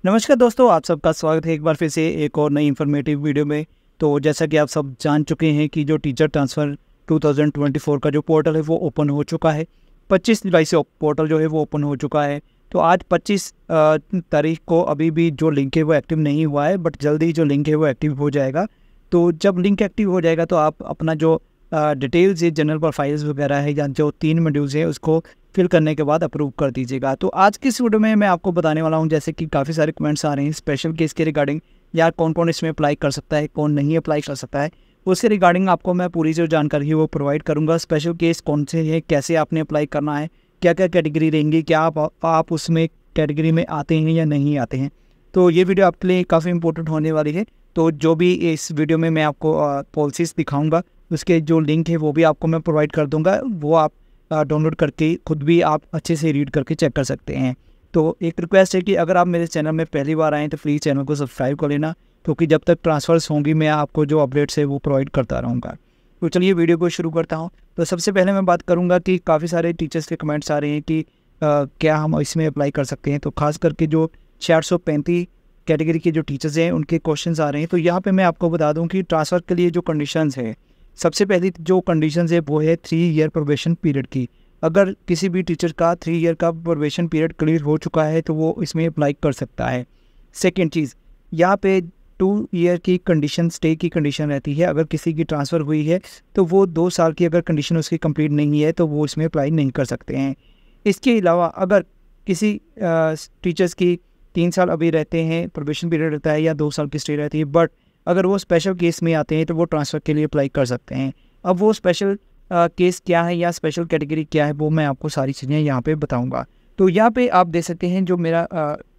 नमस्कार दोस्तों, आप सबका स्वागत है एक बार फिर से एक और नई इन्फॉर्मेटिव वीडियो में। तो जैसा कि आप सब जान चुके हैं कि जो टीचर ट्रांसफ़र 2024 का जो पोर्टल है वो ओपन हो चुका है। 25 जुलाई से पोर्टल जो है वो ओपन हो चुका है। तो आज 25 तारीख को अभी भी जो लिंक है वो एक्टिव नहीं हुआ है, बट जल्दी जो लिंक है वो एक्टिव हो जाएगा। तो जब लिंक एक्टिव हो जाएगा तो आप अपना जो डिटेल्स है, जनरल प्रोफाइल्स वगैरह है या जो 3 मॉड्यूल्स हैं उसको फिल करने के बाद अप्रूव कर दीजिएगा। तो आज की इस वीडियो में मैं आपको बताने वाला हूं, जैसे कि काफ़ी सारे कमेंट्स आ रहे हैं स्पेशल केस के रिगार्डिंग, यार कौन कौन इसमें अप्लाई कर सकता है, कौन नहीं अप्लाई कर सकता है, उसके रिगार्डिंग आपको मैं पूरी जो जानकारी है वो प्रोवाइड करूँगा। स्पेशल केस कौन से हैं, कैसे आपने अप्लाई करना है, क्या क्या कैटेगरी रहेंगी, क्या आप उसमें कैटेगरी में आते हैं या नहीं आते हैं। तो ये वीडियो आपके लिए काफ़ी इंपॉर्टेंट होने वाली है। तो जो भी इस वीडियो में मैं आपको पॉलिसीज़ दिखाऊंगा उसके जो लिंक है वो भी आपको मैं प्रोवाइड कर दूंगा, वो आप डाउनलोड करके खुद भी आप अच्छे से रीड करके चेक कर सकते हैं। तो एक रिक्वेस्ट है कि अगर आप मेरे चैनल में पहली बार आएँ तो प्लीज़ चैनल को सब्सक्राइब कर लेना, क्योंकि जब तक ट्रांसफ़र्स होंगी मैं आपको जो अपडेट्स है वो प्रोवाइड करता रहूँगा। तो चलिए वीडियो को शुरू करता हूँ। तो सबसे पहले मैं बात करूँगा कि काफ़ी सारे टीचर्स के कमेंट्स आ रहे हैं कि क्या हम इसमें अप्लाई कर सकते हैं। तो ख़ास करके जो 435 कैटेगरी के जो टीचर्स हैं उनके क्वेश्चंस आ रहे हैं। तो यहाँ पे मैं आपको बता दूँ कि ट्रांसफ़र के लिए जो कंडीशंस है, सबसे पहली जो कंडीशंस है वो है 3 ईयर प्रोबेशन पीरियड की। अगर किसी भी टीचर का 3 ईयर का प्रोबेशन पीरियड क्लियर हो चुका है तो वो इसमें अप्लाई कर सकता है। सेकेंड चीज़, यहाँ पे 2 ईयर की कंडीशन, स्टे की कंडीशन रहती है। अगर किसी की ट्रांसफ़र हुई है तो वो 2 साल की अगर कंडीशन उसकी कंप्लीट नहीं है तो वो इसमें अप्लाई नहीं कर सकते हैं। इसके अलावा अगर किसी टीचर्स की 3 साल अभी रहते हैं, प्रोबेशन पीरियड रहता है, या 2 साल की स्टे रहती है, बट अगर वो स्पेशल केस में आते हैं तो वो ट्रांसफ़र के लिए अप्लाई कर सकते हैं। अब वो स्पेशल केस क्या है या स्पेशल कैटेगरी क्या है वो मैं आपको सारी चीज़ें यहाँ पे बताऊँगा। तो यहाँ पे आप देख सकते हैं जो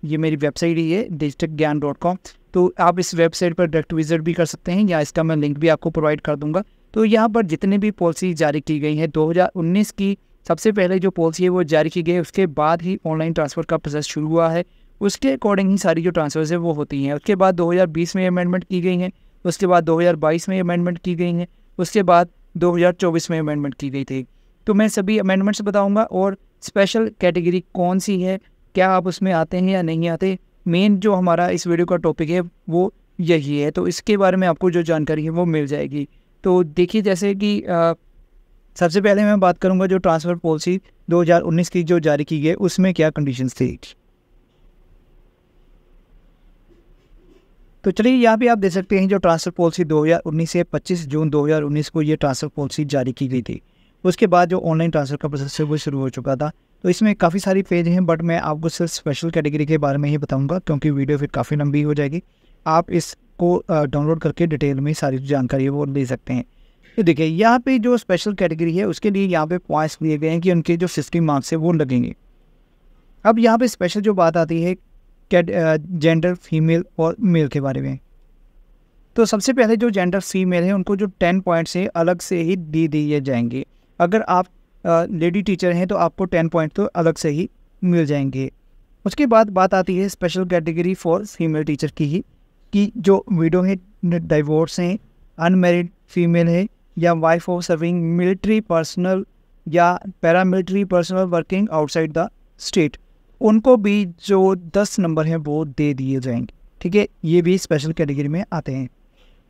ये मेरी वेबसाइट ही है districtgyan.com। तो आप इस वेबसाइट पर डायरेक्ट विजिट भी कर सकते हैं या इसका मैं लिंक भी आपको प्रोवाइड कर दूँगा। तो यहाँ पर जितने भी पॉलिसी जारी की गई हैं 2019 की सबसे पहले जो पॉलिसी है वो जारी की गई है, उसके बाद ही ऑनलाइन ट्रांसफ़र का प्रोसेस शुरू हुआ है। उसके अकॉर्डिंग ही सारी जो ट्रांसफ़र्स है वो होती हैं। उसके बाद 2020 में अमेंडमेंट की गई हैं, उसके बाद 2022 में अमेंडमेंट की गई हैं, उसके बाद 2024 में अमेंडमेंट की गई थी। तो मैं सभी अमेंडमेंट्स बताऊंगा और स्पेशल कैटेगरी कौन सी है, क्या आप उसमें आते हैं या नहीं आते। मेन जो हमारा इस वीडियो का टॉपिक है वो यही है, तो इसके बारे में आपको जो जानकारी है वो मिल जाएगी। तो देखिए, जैसे कि सबसे पहले मैं बात करूँगा जो ट्रांसफ़र पॉलिसी 2019 की जो जारी की गई उसमें क्या कंडीशंस थी। तो चलिए यहाँ पे आप देख सकते हैं जो ट्रांसफ़र पॉलिसी 2019 से 25 जून 2019 को ये ट्रांसफ़र पॉलिसी जारी की गई थी। उसके बाद जो ऑनलाइन ट्रांसफ़र का प्रोसेस है वो शुरू हो चुका था। तो इसमें काफ़ी सारी पेज हैं, बट मैं आपको सिर्फ स्पेशल कैटेगरी के बारे में ही बताऊंगा, क्योंकि वीडियो फिर काफ़ी लंबी हो जाएगी। आप इसको डाउनलोड करके डिटेल में सारी जानकारी है वो ले सकते हैं। तो देखिए, यहाँ पे जो स्पेशल कैटेगरी है उसके लिए यहाँ पे पॉइंट्स दिए गए हैं कि उनके जो 60 मार्क्स है वो लगेंगे। अब यहाँ पे स्पेशल जो बात आती है जेंडर फीमेल और मेल के बारे में। तो सबसे पहले जो जेंडर फीमेल है उनको जो 10 पॉइंट्स हैं अलग से ही दे दिए जाएंगे। अगर आप लेडी टीचर हैं तो आपको 10 पॉइंट तो अलग से ही मिल जाएंगे। उसके बाद बात आती है special category for female teacher की ही, कि जो विडो है, डाइवोर्स हैं, अनमेरिड फीमेल है, या wife of serving military personnel या paramilitary personnel working outside the state, उनको भी जो 10 नंबर हैं वो दे दिए जाएंगे। ठीक है, ये भी स्पेशल कैटेगरी में आते हैं।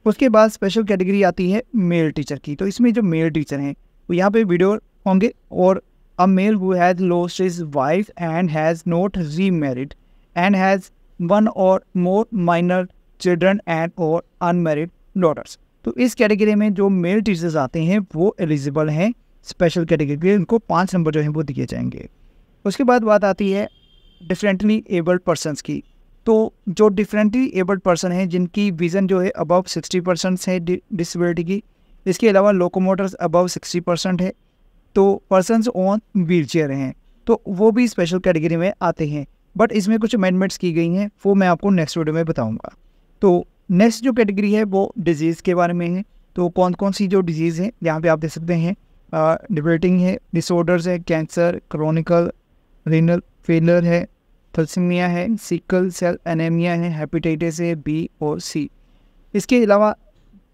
उसके बाद स्पेशल कैटेगरी आती है मेल टीचर की। तो इसमें जो मेल टीचर हैं वो यहाँ पे विडो होंगे, और a male who has lost his wife and has not remarried and has 1 or more minor children and or unmarried daughters. तो इस कैटेगरी में जो मेल टीचर्स आते हैं वो एलिजिबल हैं स्पेशल कैटेगरी के, उनको 5 नंबर जो हैं वो दिए जाएंगे। उसके बाद बात आती है डिफरेंटली एबल्ड पर्सनस की। तो जो डिफरेंटली एबल्ड पर्सन है जिनकी विज़न जो है अबव 60% है डिसेबिलिटी की, इसके अलावा लोकोमोटर्स अबव 60% है, तो पर्सनस ऑन व्हील चेयर हैं, तो वो भी स्पेशल कैटेगरी में आते हैं। बट इसमें कुछ अमेंडमेंट्स की गई हैं, वो मैं आपको नेक्स्ट वीडियो में बताऊँगा। तो नेक्स्ट जो कैटेगरी है वो डिजीज़ के बारे में है। तो कौन कौन सी जो डिजीज़ हैं यहाँ पे आप देख सकते हैं, डिबेटिंग है, डिसऑर्डर्स है, कैंसर, क्रोनिकल रीनल फेलियर है, थैलेसीमिया है, सिकल सेल एनीमिया है, हेपेटाइटिस है बी और सी। इसके अलावा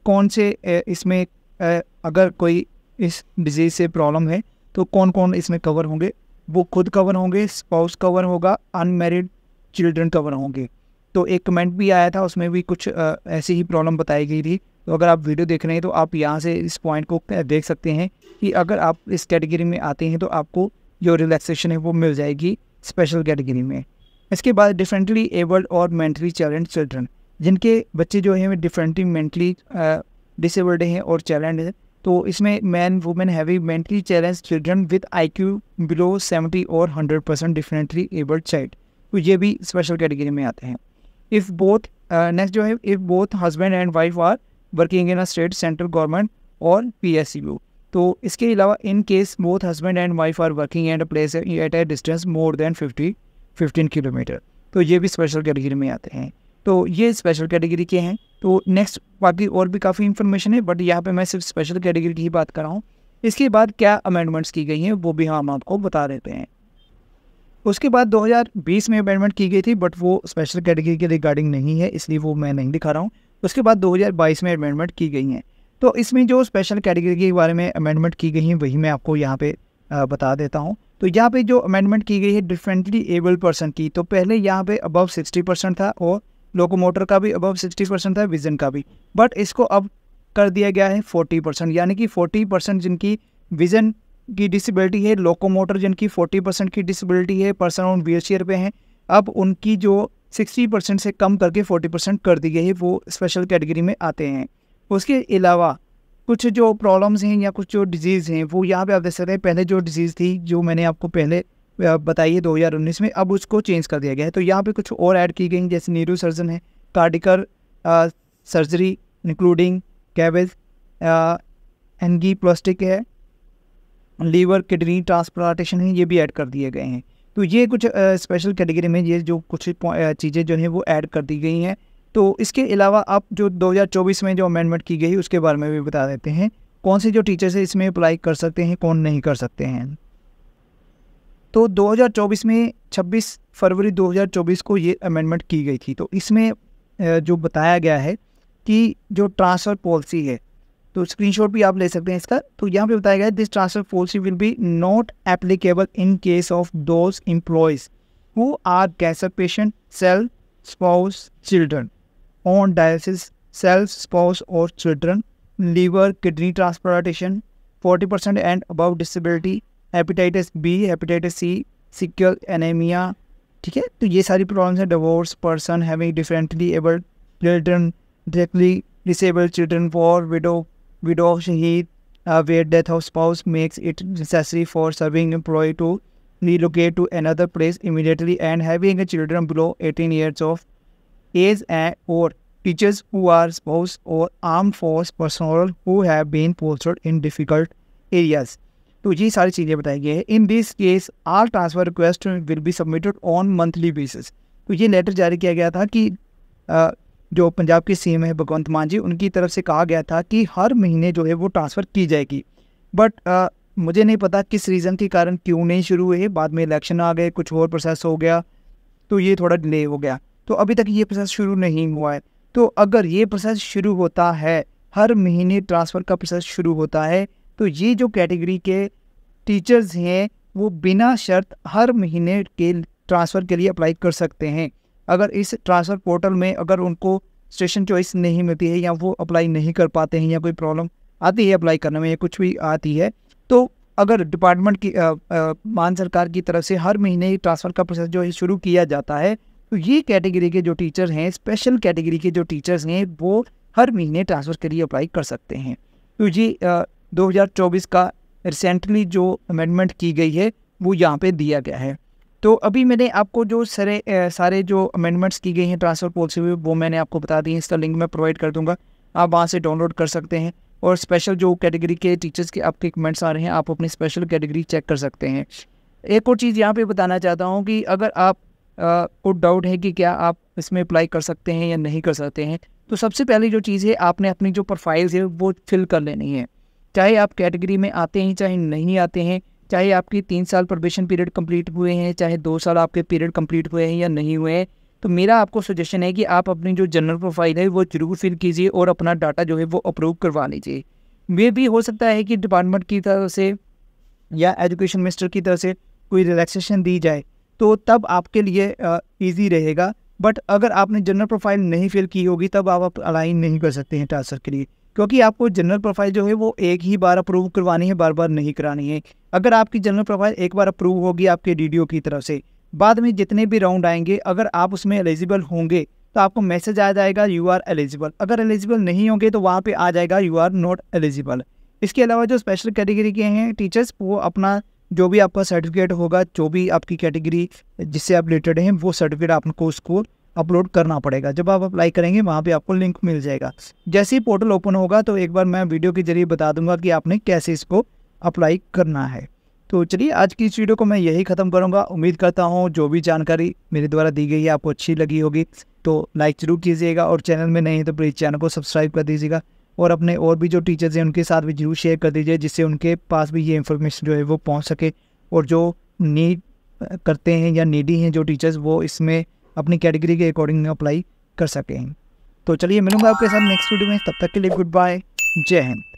कौन से इसमें अगर कोई इस डिजीज़ से प्रॉब्लम है तो कौन कौन इसमें कवर होंगे, वो खुद कवर होंगे, स्पाउस कवर होगा, अनमैरिड चिल्ड्रन कवर होंगे। तो एक कमेंट भी आया था, उसमें भी कुछ ऐसी ही प्रॉब्लम बताई गई थी। तो अगर आप वीडियो देख रहे हैं तो आप यहाँ से इस पॉइंट को देख सकते हैं कि अगर आप इस कैटेगरी में आते हैं तो आपको जो रिलैक्सेशन है वो मिल जाएगी स्पेशल कैटेगरी में। इसके बाद डिफरेंटली एबल्ड और मेंटली चैलेंज चिल्ड्रन, जिनके बच्चे जो हैं डिफरेंटली मेंटली डिसेबल्ड हैं और चैलेंज हैं, तो इसमें man women heavy mentally challenge children with IQ below 70 और 100% डिफरेंटली एबल्ड चाइल्ड, तो ये भी स्पेशल कैटेगरी में आते हैं। इफ़ बोथ नेक्स्ट जो है, if both husband and wife are working in a state, central government और PSU, तो इसके अलावा in case both husband and wife are working and place at a distance more than 15 kilometre, तो ये भी special category में आते हैं। तो ये स्पेशल कैटेगरी के हैं। तो नेक्स्ट बाकी और भी काफ़ी इन्फॉर्मेशन है, बट यहाँ पे मैं सिर्फ स्पेशल कैटेगरी की ही बात कर रहा हूँ। इसके बाद क्या अमेंडमेंट्स की गई हैं वो भी हम आपको बता देते हैं। उसके बाद 2020 में अमेंडमेंट की गई थी, बट वो स्पेशल कैटेगरी के रिगार्डिंग नहीं है, इसलिए वो मैं नहीं दिखा रहा हूँ। उसके बाद 2022 में अमेंडमेंट की गई हैं। तो इसमें जो स्पेशल कैटेगरी के बारे में अमेंडमेंट की गई हैं वही मैं आपको यहाँ पे बता देता हूँ। तो यहाँ पे जो अमेंडमेंट की गई है डिफरेंटली एबल्ड पर्सन की, तो पहले यहाँ पे अबव 60% था और लोकोमोटर का भी अबव 60% था, विजन का भी, बट इसको अब कर दिया गया है 40%, यानी कि 40% जिनकी विजन की डिसेबिलिटी है, लोकोमोटर जिनकी 40% की डिसेबिलिटी है, पर्सन ऑन व्हीलचेयर पे हैं, अब उनकी जो 60% से कम करके 40% कर दी गई है, वो स्पेशल कैटेगरी में आते हैं। उसके अलावा कुछ जो प्रॉब्लम्स हैं या कुछ जो डिजीज़ हैं वो यहाँ पे आप देख सकते हैं। पहले जो डिजीज़ थी जो मैंने आपको पहले बताई है 2019 में, अब उसको चेंज कर दिया गया है। तो यहाँ पे कुछ और ऐड की गई, जैसे न्यूरो सर्जन है, कार्डिकर सर्जरी इंक्लूडिंग कैबेज, एंजीयोप्लास्टिक है, लीवर किडनी ट्रांसप्लांटेशन है, ये भी ऐड कर दिए गए हैं। तो ये कुछ स्पेशल कैटेगरी में ये जो कुछ चीज़ें जो हैं वो ऐड कर दी गई हैं। तो इसके अलावा आप जो 2024 में जो अमेंडमेंट की गई उसके बारे में भी बता देते हैं, कौन से जो टीचर्स हैं इसमें अप्लाई कर सकते हैं, कौन नहीं कर सकते हैं। तो 2024 में 26 फरवरी 2024 को ये अमेंडमेंट की गई थी। तो इसमें जो बताया गया है कि जो ट्रांसफ़र पॉलिसी है, तो स्क्रीनशॉट भी आप ले सकते हैं इसका। तो यहाँ पे बताया गया है this transfer policy will be not applicable in case of those employees who are cancer patient, self, spouse, children on dialysis, self, spouse और children, liver kidney transplantation, 40% and above disability, hepatitis B, hepatitis C, sickle anaemia, ठीक है। तो ये सारी problems हैं। Divorce person having differently abled children, directly disabled children, for widow शहीद where death of spouse makes it necessary for serving employee to relocate to another place immediately, and having a children below 18 years of age, or teachers who are spouse or armed force personnel who have been posted in difficult areas। तो ये सारी चीज़ें बताई गई है। In this case all transfer request will be submitted on monthly basis. तो ये letter जारी किया गया था कि जो पंजाब के CM है भगवंत मान जी, उनकी तरफ से कहा गया था कि हर महीने जो है वो ट्रांसफ़र की जाएगी। बट मुझे नहीं पता किस रीज़न के कारण क्यों नहीं शुरू हुए, बाद में इलेक्शन आ गए, कुछ और प्रोसेस हो गया, तो ये थोड़ा डिले हो गया। तो अभी तक ये प्रोसेस शुरू नहीं हुआ है। तो अगर ये प्रोसेस शुरू होता है, हर महीने ट्रांसफ़र का प्रोसेस शुरू होता है, तो ये जो कैटेगरी के टीचर्स हैं वो बिना शर्त हर महीने के ट्रांसफ़र के लिए अप्लाई कर सकते हैं। अगर इस ट्रांसफ़र पोर्टल में अगर उनको स्टेशन चॉइस नहीं मिलती है या वो अप्लाई नहीं कर पाते हैं या कोई प्रॉब्लम आती है अप्लाई करने में या कुछ भी आती है, तो अगर डिपार्टमेंट की मान सरकार की तरफ से हर महीने ट्रांसफ़र का प्रोसेस जो है शुरू किया जाता है, तो ये कैटेगरी के जो टीचर हैं, स्पेशल कैटेगरी के जो टीचर्स हैं, वो हर महीने ट्रांसफ़र के लिए अप्लाई कर सकते हैं। तो ये 2024 का रिसेंटली जो अमेंडमेंट की गई है वो यहाँ पे दिया गया है। तो अभी मैंने आपको जो सारे जो अमेंडमेंट्स की गई हैं ट्रांसफ़र पॉलिसी में, वो मैंने आपको बता दी है। इसका लिंक मैं प्रोवाइड कर दूँगा, आप वहाँ से डाउनलोड कर सकते हैं। और स्पेशल जो कैटेगरी के टीचर्स के आपके कमेंट्स आ रहे हैं, आप अपनी स्पेशल कैटेगरी चेक कर सकते हैं। एक और चीज़ यहाँ पे बताना चाहता हूँ कि अगर आप को डाउट है कि क्या आप इसमें अप्लाई कर सकते हैं या नहीं कर सकते हैं, तो सबसे पहली जो चीज़ है, आपने अपनी जो प्रोफाइल्स है वो फिल कर लेनी है। चाहे आप कैटेगरी में आते हैं चाहे नहीं आते हैं, चाहे आपकी 3 साल प्रोबेशन पीरियड कंप्लीट हुए हैं, चाहे 2 साल आपके पीरियड कंप्लीट हुए हैं या नहीं हुए हैं, तो मेरा आपको सजेशन है कि आप अपनी जो जनरल प्रोफाइल है वो जरूर फिल कीजिए और अपना डाटा जो है वो अप्रूव करवा लीजिए। ये भी हो सकता है कि डिपार्टमेंट की तरफ से या एजुकेशन मिनिस्टर की तरफ से कोई रिलैक्सेशन दी जाए, तो तब आपके लिए ईजी रहेगा बट अगर आपने जनरल प्रोफाइल नहीं फिल की होगी तब आप अप्लाई नहीं कर सकते हैं ट्रांसफ़र के लिए, क्योंकि आपको जनरल प्रोफाइल जो है वो एक ही बार अप्रूव करवानी है, बार बार नहीं करानी है। अगर आपकी जनरल प्रोफाइल एक बार अप्रूव होगी आपके DDO की तरफ से, बाद में जितने भी राउंड आएंगे अगर आप उसमें एलिजिबल होंगे तो आपको मैसेज आ जाएगा यू आर एलिजिबल। अगर एलिजिबल नहीं होंगे तो वहाँ पे आ जाएगा यू आर नॉट एलिजिबल। इसके अलावा जो स्पेशल कैटेगरी के हैं टीचर्स, वो अपना जो भी आपका सर्टिफिकेट होगा, जो भी आपकी कैटेगरी जिससे आप रिलेटेड हैं, वो सर्टिफिकेट आपको उसको अपलोड करना पड़ेगा। जब आप अप्लाई करेंगे वहाँ पे आपको लिंक मिल जाएगा। जैसे ही पोर्टल ओपन होगा तो एक बार मैं वीडियो के जरिए बता दूंगा कि आपने कैसे इसको अप्लाई करना है। तो चलिए आज की इस वीडियो को मैं यही ख़त्म करूँगा। उम्मीद करता हूँ जो भी जानकारी मेरे द्वारा दी गई है आपको अच्छी लगी होगी, तो लाइक ज़रूर कीजिएगा और चैनल में नहीं है तो प्लीज़ चैनल को सब्सक्राइब कर दीजिएगा और अपने और भी जो टीचर्स हैं उनके साथ भी जरूर शेयर कर दीजिए, जिससे उनके पास भी ये इन्फॉर्मेशन जो है वो पहुँच सके और जो नीड करते हैं या नीडी हैं जो टीचर्स, वो इसमें अपनी कैटेगरी के अकॉर्डिंग अप्लाई कर सकें। तो चलिए मिलूंगा आपके साथ नेक्स्ट वीडियो में, तब तक के लिए गुड बाय, जय हिंद।